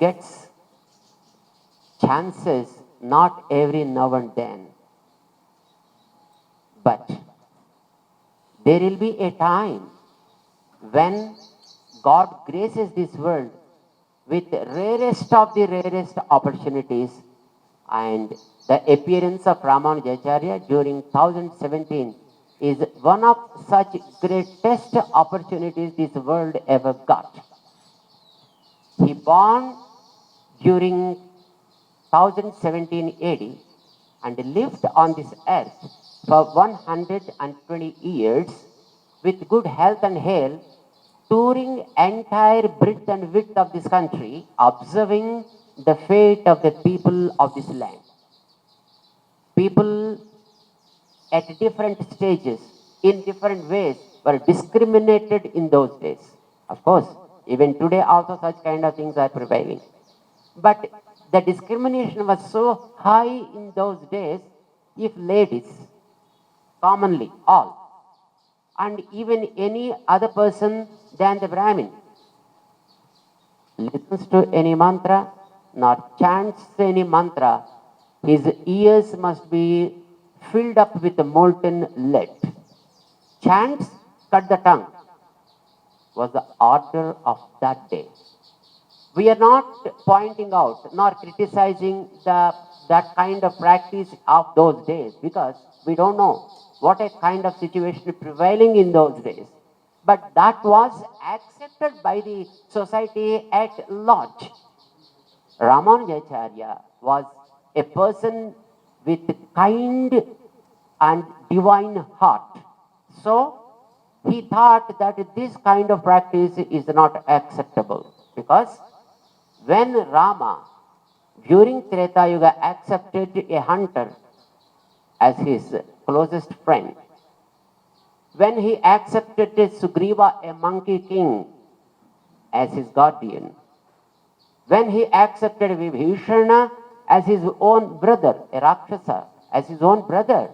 gets chances not every now and then, but there will be a time when God graces this world with rarest of the rarest opportunities, and the appearance of Ramanujacharya during 1017 is one of such greatest opportunities this world ever got. He born during 1017 AD and lived on this earth for 120 years with good health and health, touring entire breadth and width of this country, observing the fate of the people of this land. People at different stages, in different ways, were discriminated in those days. Of course, even today also such kind of things are prevailing. But the discrimination was so high in those days, if ladies, commonly all, and even any other person than the Brahmin, listens to any mantra, nor chants any mantra, his ears must be filled up with molten lead. Chants cut the tongue was the order of that day. We are not pointing out nor criticizing that kind of practice of those days, because we don't know what a kind of situation prevailing in those days. But that was accepted by the society at large. Ramanujacharya was a person with kind and divine heart. So he thought that this kind of practice is not acceptable, because when Rama during Treta Yuga accepted a hunter as his closest friend, when he accepted Sugriva, a monkey king, as his guardian, when he accepted Vibhishana as his own brother, a Rakshasa, as his own brother,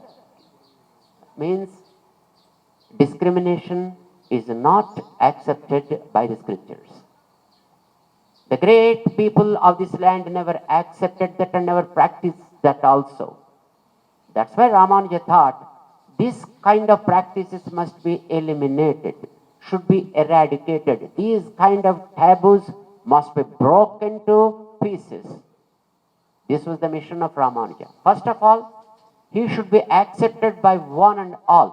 means discrimination is not accepted by the scriptures. The great people of this land never accepted that and never practiced that also. That's why Ramanuja thought this kind of practices must be eliminated, should be eradicated. These kind of taboos must be broken to pieces. This was the mission of Ramanuja. First of all, he should be accepted by one and all,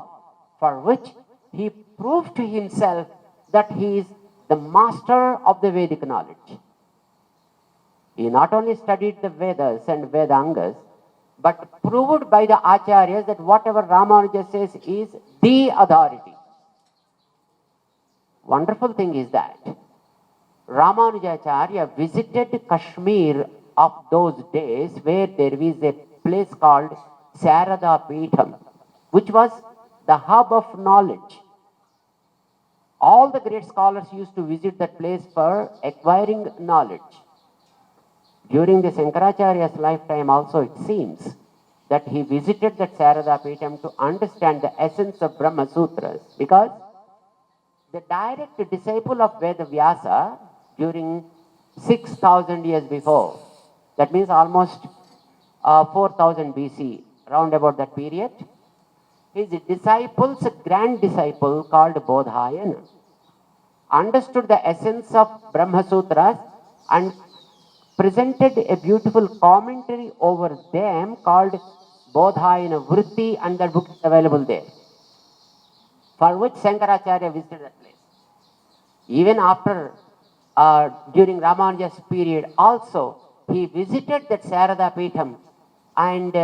for which he proved to himself that he is the master of the Vedic knowledge. He not only studied the Vedas and Vedangas, but proved by the Acharyas that whatever Ramanuja says is the authority. Wonderful thing is that Ramanujacharya visited Kashmir of those days, where there is a place called Sarada Peetham, which was the hub of knowledge. All the great scholars used to visit that place for acquiring knowledge. During the Shankaracharya's lifetime also, it seems that he visited that Sarada Peetham to understand the essence of Brahma Sutras, because the direct disciple of Veda Vyasa during 6,000 years before, that means almost 4000 BC, round about that period, his disciple's grand disciple called Bodhayana understood the essence of Brahma Sutras and presented a beautiful commentary over them called Bodhayana Vritti, and that book is available there, for which Shankaracharya visited that place. Even after, during Ramanuja's period also, he visited that Sarada Peetham and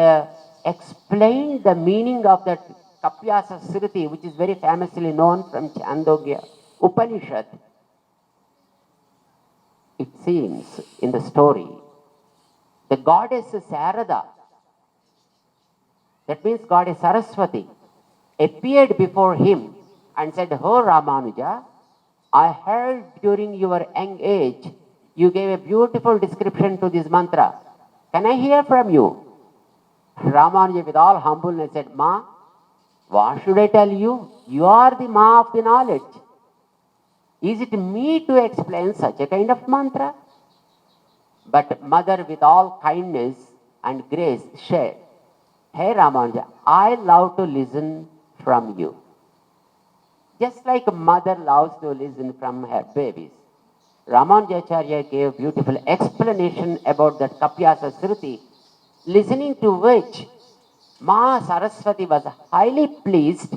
explained the meaning of that Kapyasa Sriti, which is very famously known from Chandogya Upanishad. It seems in the story, the goddess Sarada, that means goddess Saraswati, appeared before him and said, "Oh Ramanuja, I heard during your young age, you gave a beautiful description to this mantra. Can I hear from you?" Ramanuja, with all humbleness, said, "Ma, what should I tell you? You are the Ma of the knowledge. Is it me to explain such a kind of mantra?" But mother with all kindness and grace said, Hey Ramanuja, I love to listen from you. Just like a mother loves to listen from her babies. Ramanujacharya gave beautiful explanation about that Kapyasa Sruti, listening to which Ma Saraswati was highly pleased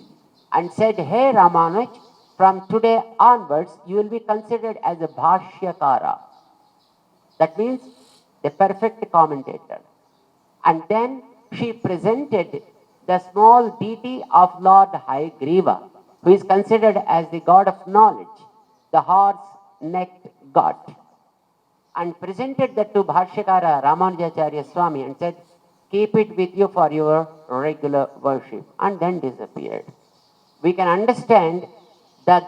and said, Hey Ramanuj, from today onwards you will be considered as a Bhashyakara. That means the perfect commentator. And then she presented the small deity of Lord Haigriva, who is considered as the god of knowledge, the horse-necked god, and presented that to Bhashyakara Ramanujacharya Swami and said, keep it with you for your regular worship, and then disappeared. We can understand the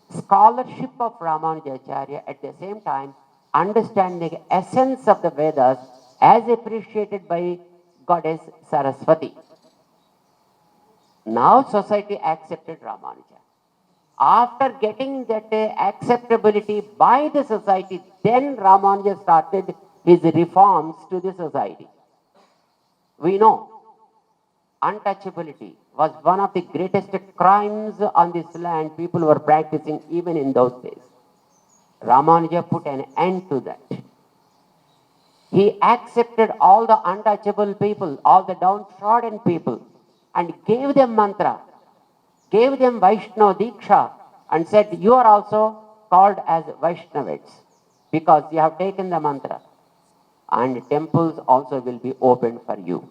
scholarship of Ramanujacharya, at the same time understanding the essence of the Vedas as appreciated by goddess Saraswati. Now society accepted Ramanuja. After getting that acceptability by the society, then Ramanuja started his reforms to the society. We know untouchability was one of the greatest crimes on this land people were practicing even in those days. Ramanuja put an end to that. He accepted all the untouchable people, all the downtrodden people, and gave them mantra, gave them Vaishnava Diksha, and said, you are also called as Vaishnavits because you have taken the mantra. And temples also will be opened for you.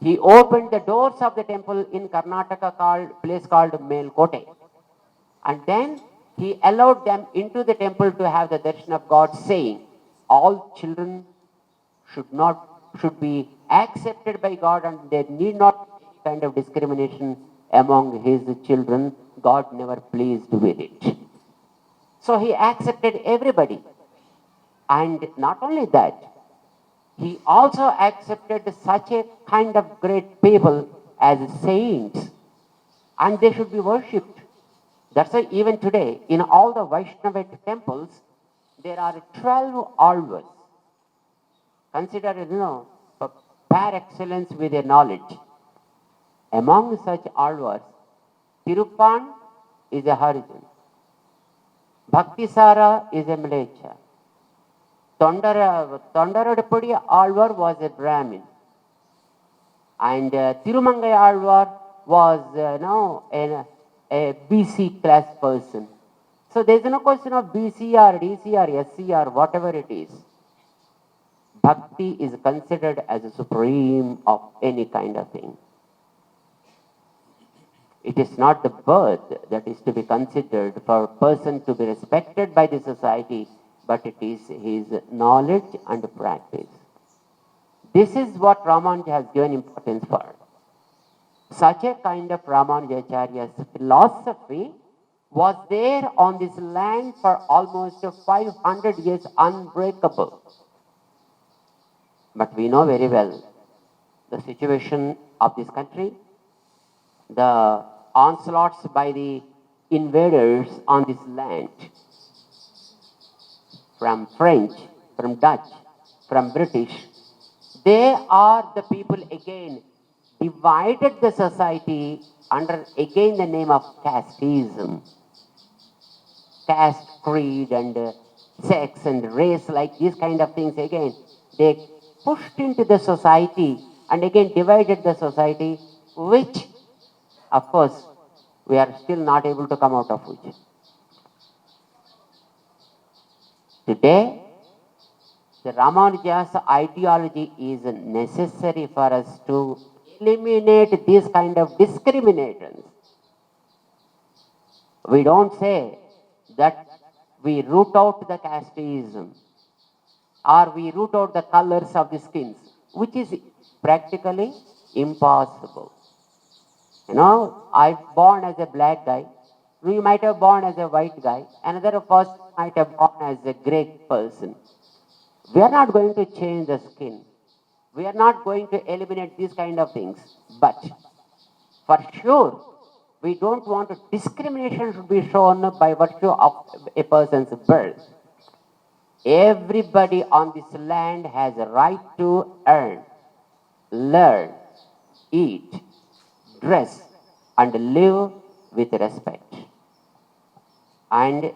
He opened the doors of the temple in Karnataka, place called Melkote. And then he allowed them into the temple to have the darshan of God, saying, all children should be accepted by God, and there need not be any kind of discrimination among his children. God never pleased with it. So he accepted everybody. And not only that, he also accepted such a kind of great people as saints, and they should be worshipped. That's why even today, in all the Vaishnava temples, there are 12 alvas, considered, par excellence with their knowledge. Among such alvas, Tiruppan is a Harijan, Bhaktisara is a Mlecha, Tondaradapudi Alvar was a Brahmin, and Tirumangay Alvar was a BC class person. So there is no question of BC or DC or SC or whatever it is. Bhakti is considered as a supreme of any kind of thing. It is not the birth that is to be considered for a person to be respected by the society, but it is his knowledge and practice. This is what Ramanuja has given importance for. Such a kind of Ramanujacharya's philosophy was there on this land for almost 500 years, unbreakable. But we know very well the situation of this country, the onslaughts by the invaders on this land, from French, from Dutch, from British. They are the people again divided the society under again the name of casteism. Caste, creed, and sex and race, like these kind of things again, they pushed into the society and again divided the society, which, of course, we are still not able to come out of which. Today, the Ramanuja's ideology is necessary for us to eliminate these kind of discriminations. We don't say that we root out the casteism or we root out the colors of the skins, which is practically impossible. I'm born as a black guy. We might have born as a white guy. Another person might have born as a gray person. We are not going to change the skin. We are not going to eliminate these kind of things. But for sure, we don't want discrimination should be shown by virtue of a person's birth. Everybody on this land has a right to earn, learn, eat, dress, and live with respect, and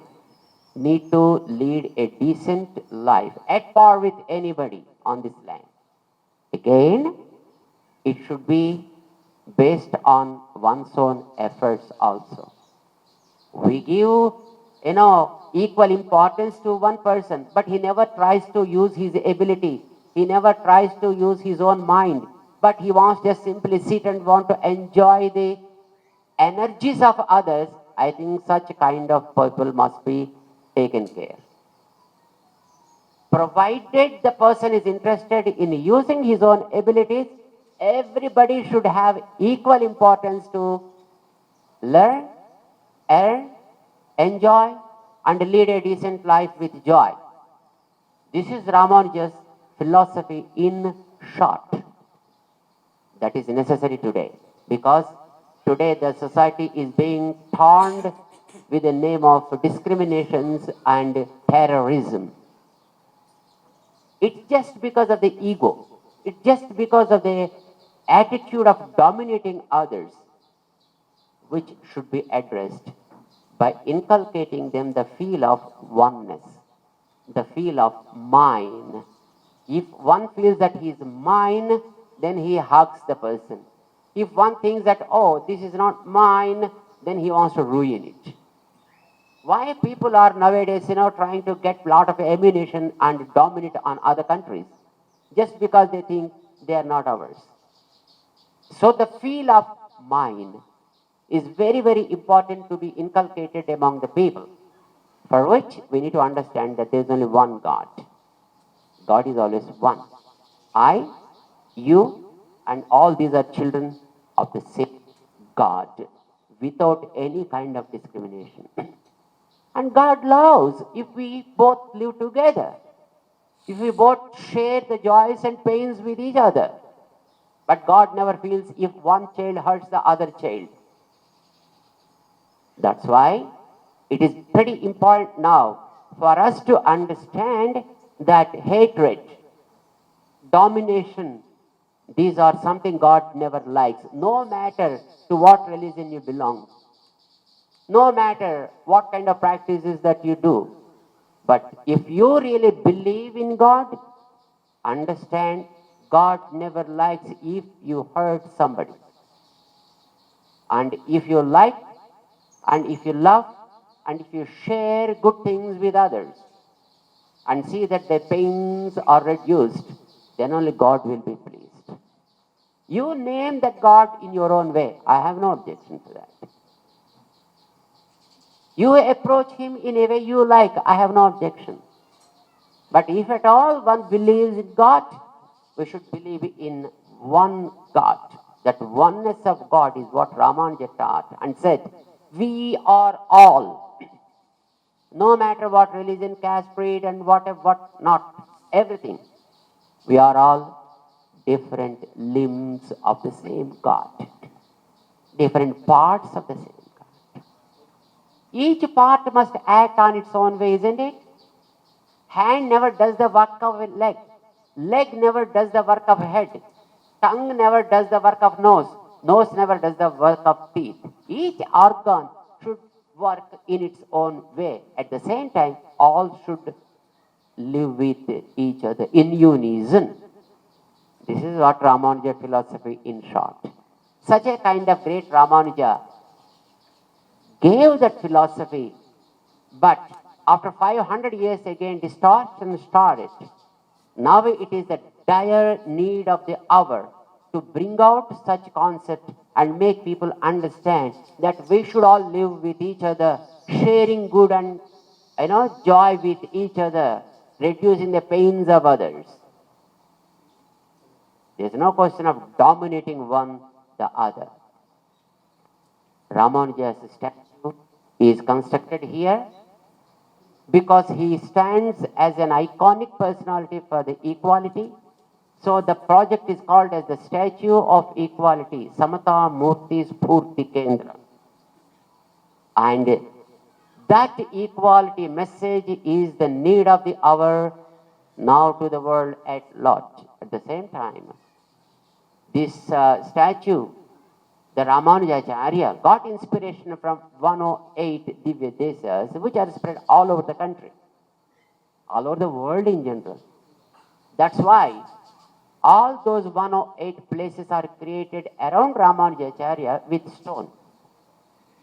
need to lead a decent life at par with anybody on this land. Again, it should be based on one's own efforts also. We give, equal importance to one person, but he never tries to use his ability. He never tries to use his own mind, but he wants just simply sit and want to enjoy the energies of others. I think such kind of people must be taken care. Provided the person is interested in using his own abilities, everybody should have equal importance to learn, earn, enjoy, and lead a decent life with joy. This is Ramanuja's philosophy in short. That is necessary today, because today the society is being torn with the name of discriminations and terrorism. It's just because of the ego. It's just because of the attitude of dominating others, which should be addressed by inculcating them the feel of oneness, the feel of mine. If one feels that he is mine, then he hugs the person. If one thinks that, oh, this is not mine, then he wants to ruin it. Why people are nowadays, trying to get lot of ammunition and dominate on other countries? Just because they think they are not ours. So the feel of mine is very, very important to be inculcated among the people, for which we need to understand that there is only one God. God is always one. I, you, and all these are children of the same God, without any kind of discrimination. And God loves if we both live together, if we both share the joys and pains with each other. But God never feels if one child hurts the other child. That's why it is pretty important now for us to understand that hatred, domination, these are something God never likes, no matter to what religion you belong, no matter what kind of practices that you do. But if you really believe in God, understand God never likes if you hurt somebody. And if you like, and if you love, and if you share good things with others, and see that their pains are reduced, then only God will be pleased. You name that God in your own way. I have no objection to that. You approach him in a way you like. I have no objection. But if at all one believes in God, we should believe in one God. That oneness of God is what Ramanuja taught and said, we are all, no matter what religion, caste, creed, and what not, everything. We are all different limbs of the same God, different parts of the same God. Each part must act on its own way, isn't it? Hand never does the work of a leg. Leg never does the work of a head. Tongue never does the work of nose. Nose never does the work of teeth. Each organ should work in its own way. At the same time, all should live with each other in unison. This is what Ramanuja philosophy in short. Such a kind of great Ramanuja gave that philosophy, but after 500 years again distortion started. Now it is the dire need of the hour to bring out such concept and make people understand that we should all live with each other, sharing good and joy with each other, reducing the pains of others. There's no question of dominating one the other. Ramanuja's statue is constructed here because he stands as an iconic personality for the equality. So the project is called as the Statue of Equality, Samata Murti Spurti Kendra. And That equality message is the need of the hour now to the world at large. At the same time, this statue, the Ramanujacharya, got inspiration from 108 Divya Desas, which are spread all over the country, all over the world in general. That's why all those 108 places are created around Ramanujacharya with stone.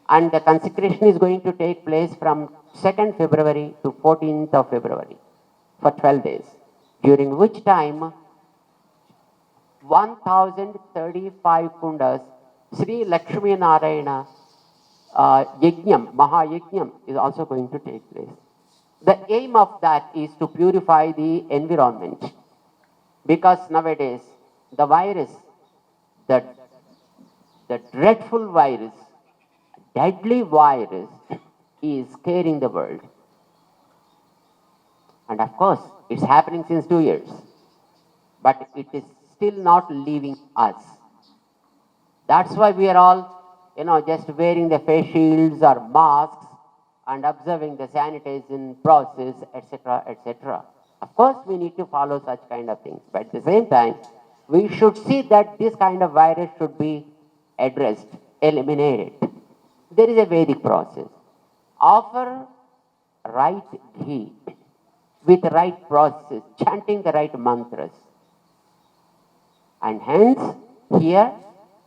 And the consecration is going to take place from 2nd February to 14th of February for 12 days, during which time 1035 kundas, Sri Lakshmi Narayana Yajnam, Mahayajnam is also going to take place. The aim of that is to purify the environment, because nowadays the virus, the dreadful virus, deadly virus is scaring the world. And of course, it's happening since 2 years, but it is still not leaving us. That's why we are all, just wearing the face shields or masks and observing the sanitation process, etc., etc. Of course, we need to follow such kind of things, but at the same time, we should see that this kind of virus should be addressed, eliminated. There is a Vedic process. Offer right ghee with right process, chanting the right mantras. And hence, here,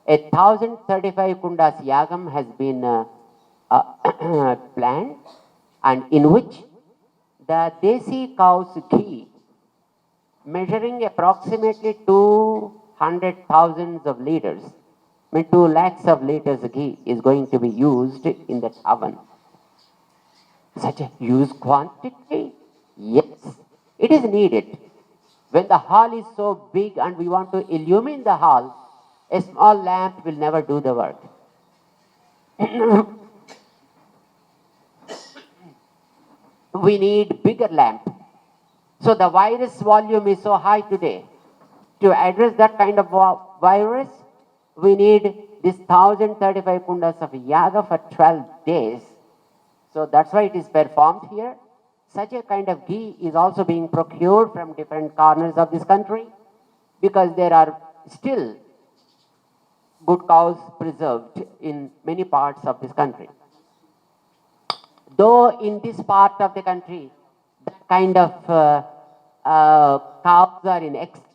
1035 kundas yagam has been planned, and in which the desi cow's ghee, measuring approximately 200,000 of liters, 2 lakhs of liters of ghee is going to be used in that oven. Such a huge quantity? Yes, it is needed. When the hall is so big and we want to illumine the hall, a small lamp will never do the work. We need bigger lamp. So the virus volume is so high today. To address that kind of virus, we need this 1035 kundas of yaga for 12 days. So that's why it is performed here. Such a kind of ghee is also being procured from different corners of this country, because there are still good cows preserved in many parts of this country. Though in this part of the country, that kind of cows are in extinct,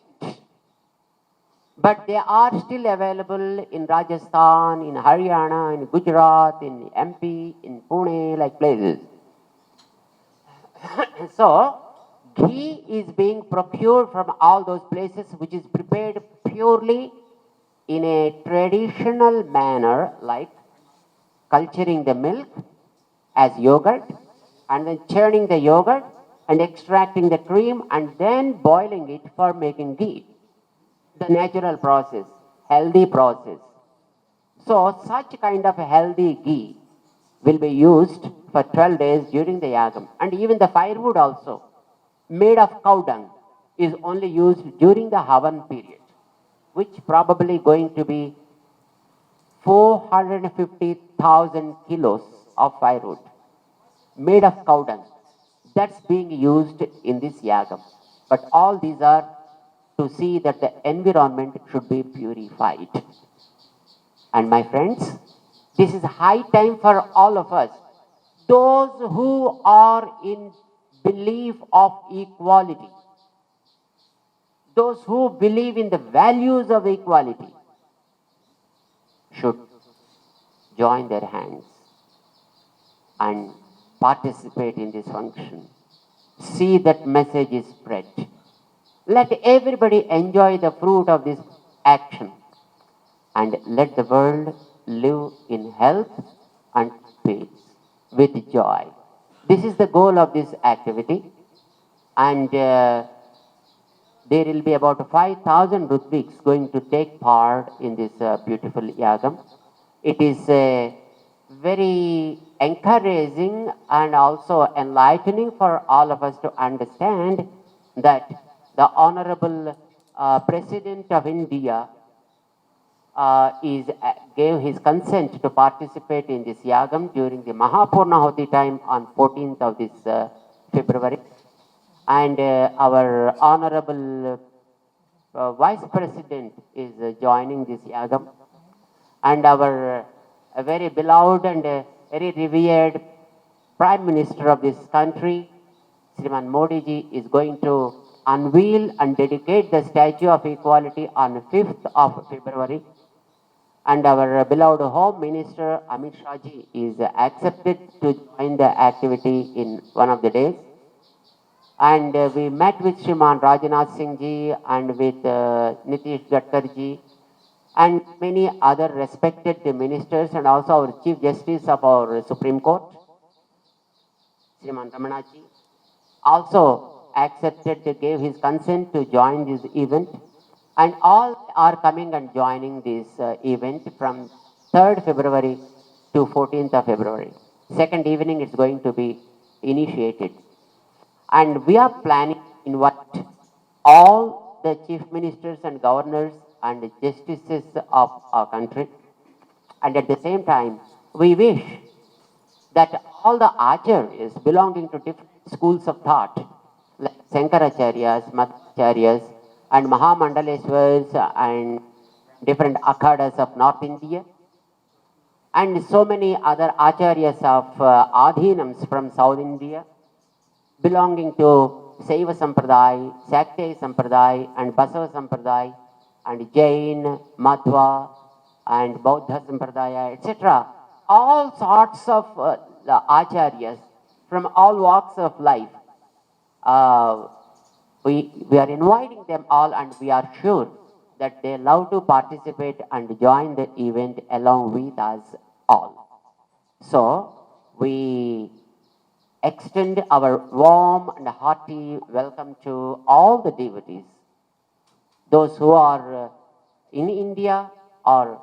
but they are still available in Rajasthan, in Haryana, in Gujarat, in MP, in Pune, like places. So, ghee is being procured from all those places, which is prepared purely in a traditional manner, like culturing the milk as yogurt, and then churning the yogurt and extracting the cream and then boiling it for making ghee. The natural process, healthy process. So such kind of a healthy ghee will be used for 12 days during the yagam. And even the firewood also, made of cow dung, is only used during the Havan period, which probably going to be 450,000 kilos of firewood made of cow dung. That's being used in this yagam. But all these are to see that the environment should be purified. And my friends, this is high time for all of us. Those who are in belief of equality, those who believe in the values of equality, should join their hands and participate in this function. See that message is spread. Let everybody enjoy the fruit of this action, and let the world live in health and peace with joy. This is the goal of this activity, and there will be about 5,000 Rutviks going to take part in this beautiful yagam. It is very encouraging and also enlightening for all of us to understand that the Honorable President of India gave his consent to participate in this yagam during the Mahapurnahuti time on 14th of this February. And our Honorable Vice President is joining this yagam. And our very beloved and very revered Prime Minister of this country, Sriman Modi ji, is going to unveil and dedicate the Statue of Equality on 5th of February. And our beloved Home Minister Amit Shah ji is accepted to join the activity in one of the days. And we met with Shriman Rajnath Singh ji and with Nitish Gadkar ji and many other respected ministers and also our Chief Justice of our Supreme Court, Sriman Ramana ji, also accepted, gave his consent to join this event. And all are coming and joining this event from 3rd February to 14th of February. Second evening it's going to be initiated. And we are planning to invite all the chief ministers and governors and justices of our country. And at the same time, we wish that all the acharyas belonging to different schools of thought, like Shankaracharyas, Madhvacharyas, and Mahamandaleswars, and different akhadas of North India, and so many other acharyas of adhinams from South India, belonging to Saiva Sampradaya, Shakti Sampradaya, and Basava Sampradaya, and Jain, Madhva, and Bauddha Sampradaya, etc. All sorts of the acharyas from all walks of life. We are inviting them all, and we are sure that they love to participate and join the event along with us all. So, we extend our warm and hearty welcome to all the devotees, those who are in India or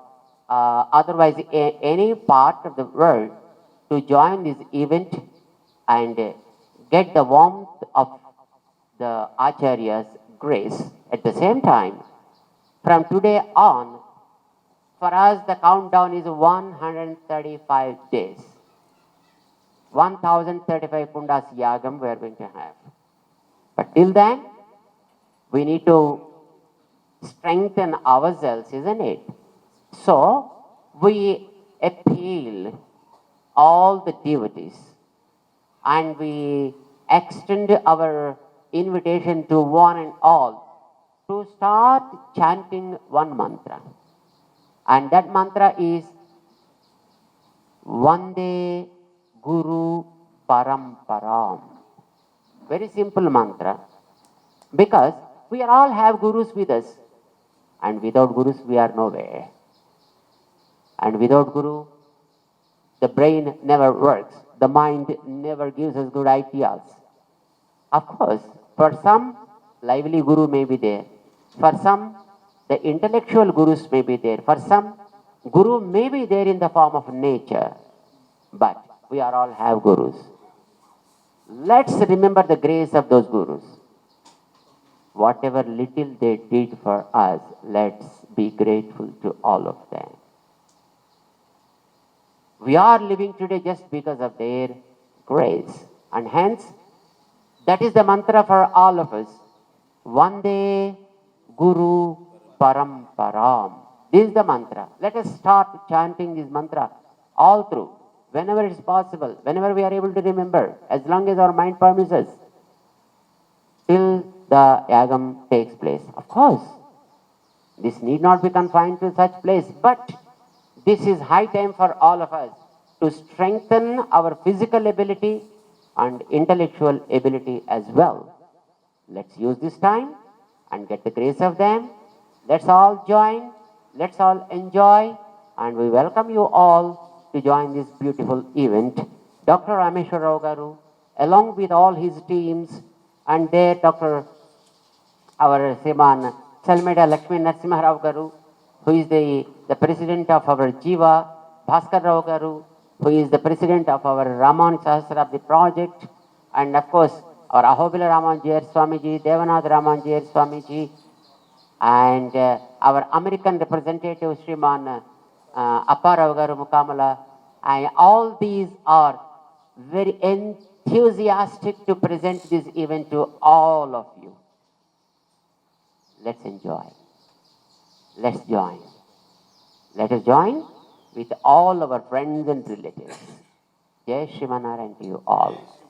otherwise any part of the world, to join this event and get the warmth of the Acharya's grace. At the same time, from today on, for us the countdown is 135 days. 1035 Pundas Yagam we are going to have. But till then, we need to strengthen ourselves, isn't it? So, we appeal all the devotees and we extend our invitation to one and all to start chanting one mantra. And that mantra is Vande Guru Paramparam. Very simple mantra, because we all have gurus with us, and without gurus we are nowhere. And without guru, the brain never works, the mind never gives us good ideas. Of course, for some, lively guru may be there. For some, the intellectual gurus may be there. For some, guru may be there in the form of nature. But we are all have gurus. Let's remember the grace of those gurus. Whatever little they did for us, let's be grateful to all of them. We are living today just because of their grace. And hence, that is the mantra for all of us. Vande Guru Paramparam. This is the mantra. Let us start chanting this mantra all through, whenever it is possible, whenever we are able to remember, as long as our mind permits us, till the yagam takes place. Of course, this need not be confined to such place, but this is high time for all of us to strengthen our physical ability and intellectual ability as well. Let's use this time and get the grace of them. Let's all join, let's all enjoy, and we welcome you all to join this beautiful event. Dr. Rameshwar Rao Garu, along with all his teams, and there Dr. our Sriman Salmeda Lakshmi Narasimha Rao Garu, who is the president of our Jiva, Bhaskar Rao Garu, who is the president of our Raman Sahasrabdi project, and of course our Ahobila Ramanjayar Swamiji, Devanath Ramanjayar Swamiji, and our American representative, Shriman Apparao Garu Mukamala, and all these are very enthusiastic to present this event to all of you. Let's enjoy. Let's join. Let us join with all our friends and relatives. Jai Shrimanarayan to you all.